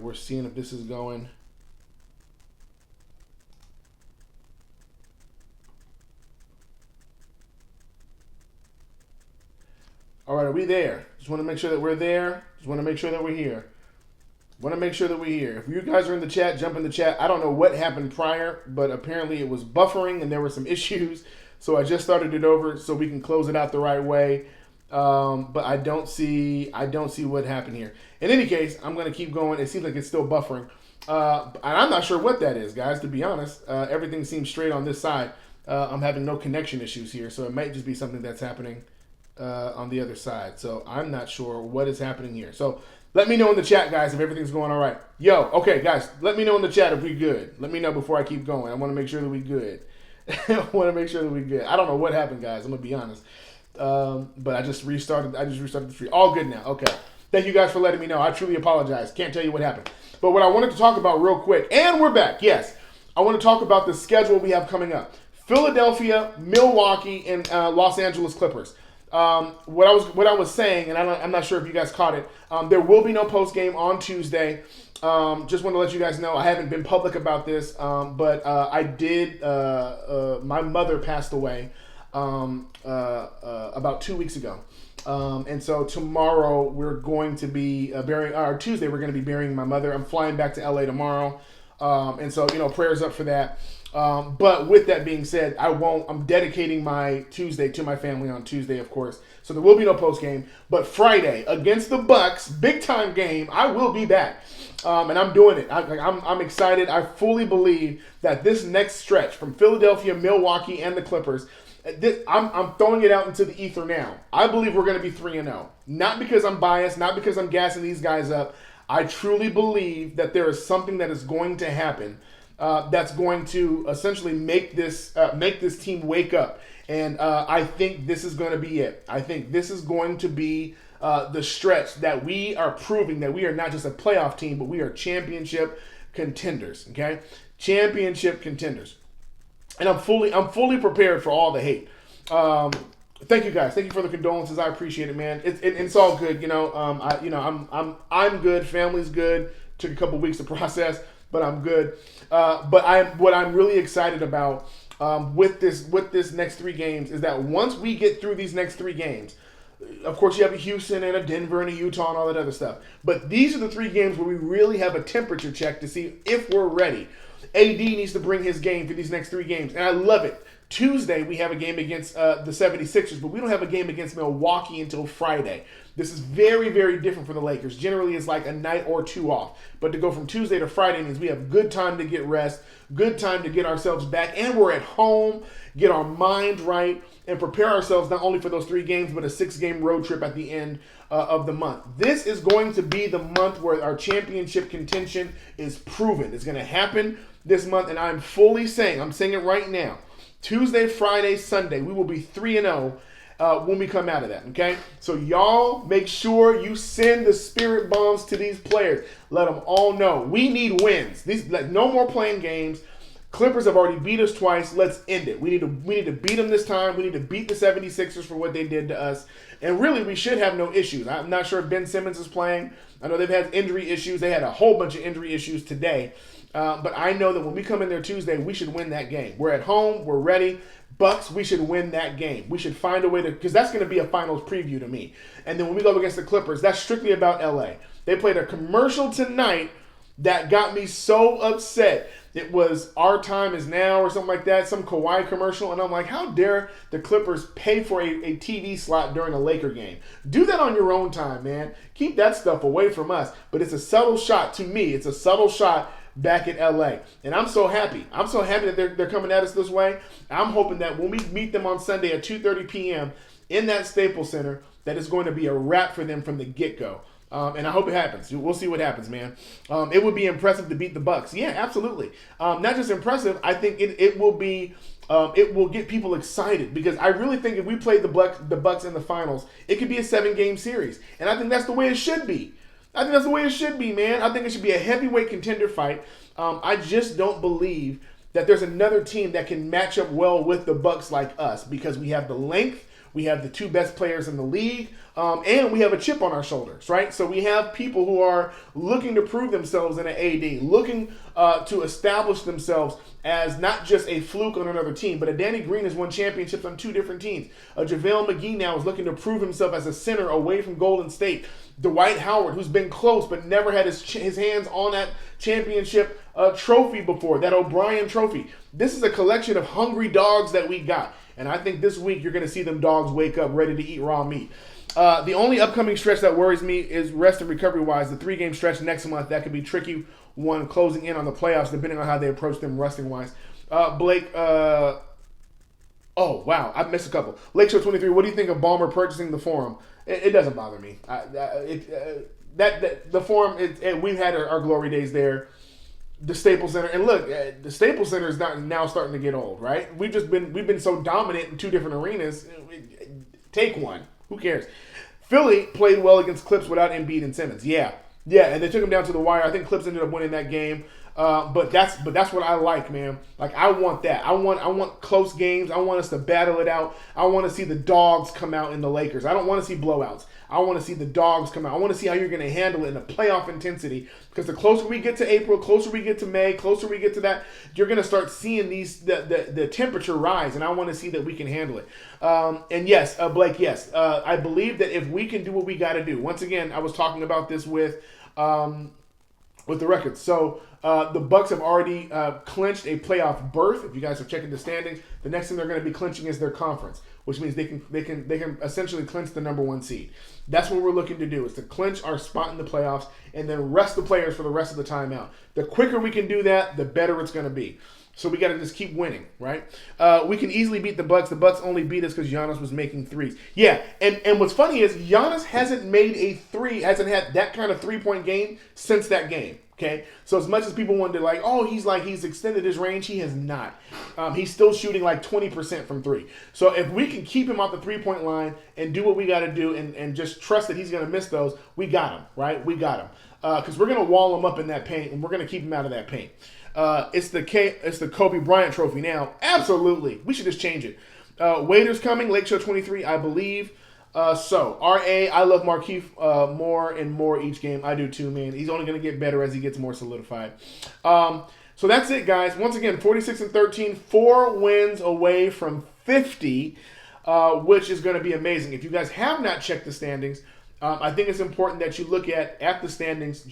we're seeing if this is going. All right, are we there? Just want to make sure that we're there. Just want to make sure that we're here. Want to make sure that we're here. If you guys are in the chat, jump in the chat. I don't know what happened prior, but apparently it was buffering and there were some issues. So I just started it over so we can close it out the right way. But I don't see what happened here. In any case, I'm going to keep going. It seems like it's still buffering. And I'm not sure what that is, guys, to be honest. Everything seems straight on this side. I'm having no connection issues here, so it might just be something that's happening on the other side. So I'm not sure what is happening here. So let me know in the chat, guys, if everything's going all right. Yo, okay, guys, let me know in the chat if we good. Let me know before I keep going. I want to make sure that we good. I want to make sure that we good. I don't know what happened, guys. I'm going to be honest. But I just restarted the stream. All good now. Okay. Thank you guys for letting me know. I truly apologize. Can't tell you what happened. But what I wanted to talk about real quick, and we're back, yes. I want to talk about the schedule we have coming up. Philadelphia, Milwaukee, and Los Angeles Clippers. What I was saying, and I'm not sure if you guys caught it, there will be no post game on Tuesday. Just want to let you guys know I haven't been public about this, but I did. My mother passed away about 2 weeks ago, and so tomorrow we're going to be Tuesday we're going to be burying my mother. I'm flying back to LA tomorrow, and so prayers up for that. But with that being said, I'm dedicating my Tuesday to my family on Tuesday, of course. So there will be no post game. But Friday against the Bucks, big time game, I will be back. And I'm doing it. I'm excited. I fully believe that this next stretch from Philadelphia, Milwaukee, and the Clippers, I'm throwing it out into the ether now. I believe we're going to be 3-0. Not because I'm biased, not because I'm gassing these guys up. I truly believe that there is something that is going to happen that's going to essentially make this team wake up. And I think this is going to be it. I think this is going to be the stretch that we are proving that we are not just a playoff team, but we are championship contenders. Okay, championship contenders. And I'm fully prepared for all the hate. Thank you guys. Thank you for the condolences. I appreciate it, man. It's all good. I'm good. Family's good. Took a couple weeks to process, but I'm good. What I'm really excited about with this next 3 games is that once we get through these next 3 games, of course you have a Houston and a Denver and a Utah and all that other stuff. But these are the 3 games where we really have a temperature check to see if we're ready. AD needs to bring his game for these next 3 games, and I love it. Tuesday, we have a game against the 76ers, but we don't have a game against Milwaukee until Friday. This is very, very different for the Lakers. Generally, it's like a night or 2 off. But to go from Tuesday to Friday means we have good time to get rest, good time to get ourselves back, and we're at home, get our mind right, and prepare ourselves not only for those 3 games, but a 6-game road trip at the end of the month. This is going to be the month where our championship contention is proven. It's going to happen this month, and I'm saying it right now. Tuesday, Friday, Sunday, we will be 3-0 when we come out of that, okay? So y'all make sure you send the spirit bombs to these players. Let them all know. We need wins. No more playing games. Clippers have already beat us twice. Let's end it. We need to beat them this time. We need to beat the 76ers for what they did to us. And really, we should have no issues. I'm not sure if Ben Simmons is playing. I know they've had injury issues. They had a whole bunch of injury issues today. But I know that when we come in there Tuesday, we should win that game. We're at home. We're ready. Bucks, we should win that game. We should find a way to, because that's going to be a finals preview to me. And then when we go up against the Clippers, that's strictly about LA. They played a commercial tonight that got me so upset. It was Our Time Is Now or something like that, some Kawhi commercial. And I'm like, how dare the Clippers pay for a TV slot during a Laker game? Do that on your own time, man. Keep that stuff away from us. But it's a subtle shot to me. It's a subtle shot back at LA. And I'm so happy. I'm so happy that they're coming at us this way. I'm hoping that when we meet them on Sunday at 2:30 p.m. in that Staples Center, that it's going to be a wrap for them from the get-go. And I hope it happens. We'll see what happens, man. It would be impressive to beat the Bucks. Yeah, absolutely. Not just impressive. I think it will be. It will get people excited because I really think if we played the Bucks in the finals, it could be a 7-game series, and I think that's the way it should be. I think that's the way it should be, man. I think it should be a heavyweight contender fight. I just don't believe that there's another team that can match up well with the Bucks like us because we have the length. We have the two best players in the league, and we have a chip on our shoulders, right? So we have people who are looking to prove themselves in an AD, looking to establish themselves as not just a fluke on another team, but a Danny Green has won championships on two different teams. JaVale McGee now is looking to prove himself as a center away from Golden State. Dwight Howard, who's been close but never had his hands on that championship trophy before, that O'Brien trophy. This is a collection of hungry dogs that we got. And I think this week you're going to see them dogs wake up ready to eat raw meat. The only upcoming stretch that worries me is rest and recovery-wise. The 3-game stretch next month, that could be tricky one closing in on the playoffs, depending on how they approach them resting-wise. Blake, oh, wow, I missed a couple. Lakeshore 23, what do you think of Ballmer purchasing the Forum? It doesn't bother me. The Forum, we've had our glory days there. The Staples Center, and look, the Staples Center is now starting to get old, right? We've been so dominant in two different arenas. Take one. Who cares? Philly played well against Clips without Embiid and Simmons. Yeah, and they took them down to the wire. I think Clips ended up winning that game. But that's what I like, man. Like, I want that. I want close games. I want us to battle it out. I want to see the dogs come out in the Lakers. I don't want to see blowouts. I want to see the dogs come out. I want to see how you're going to handle it in a playoff intensity. Because the closer we get to April, closer we get to May, closer we get to that, you're going to start seeing the temperature rise. And I want to see that we can handle it. And yes, Blake, yes. I believe that if we can do what we got to do. Once again, I was talking about this with the records. So the Bucks have already clinched a playoff berth. If you guys are checking the standings, the next thing they're going to be clinching is their conference, which means they can essentially clinch the number 1 seed. That's what we're looking to do, is to clinch our spot in the playoffs and then rest the players for the rest of the time out. The quicker we can do that, the better it's going to be. So we got to just keep winning, right? We can easily beat the Bucks. The Bucks only beat us because Giannis was making threes. Yeah, and what's funny is Giannis hasn't made a three, hasn't had that kind of three-point game since that game. Okay, so as much as people wanted to he's extended his range, he has not. He's still shooting like 20% from three. So if we can keep him off the 3-point line and do what we got to do and just trust that he's going to miss those, we got him, right? We got him. Because we're going to wall him up in that paint, and we're going to keep him out of that paint. It's the Kobe Bryant trophy now. Absolutely. We should just change it. Waiters coming, Lakeshore 23, I believe. So, RA, I love Markieff more and more each game. I do too, man. He's only going to get better as he gets more solidified. So that's it, guys. Once again, 46-13, 4 wins away from 50, which is going to be amazing. If you guys have not checked the standings, I think it's important that you look at the standings.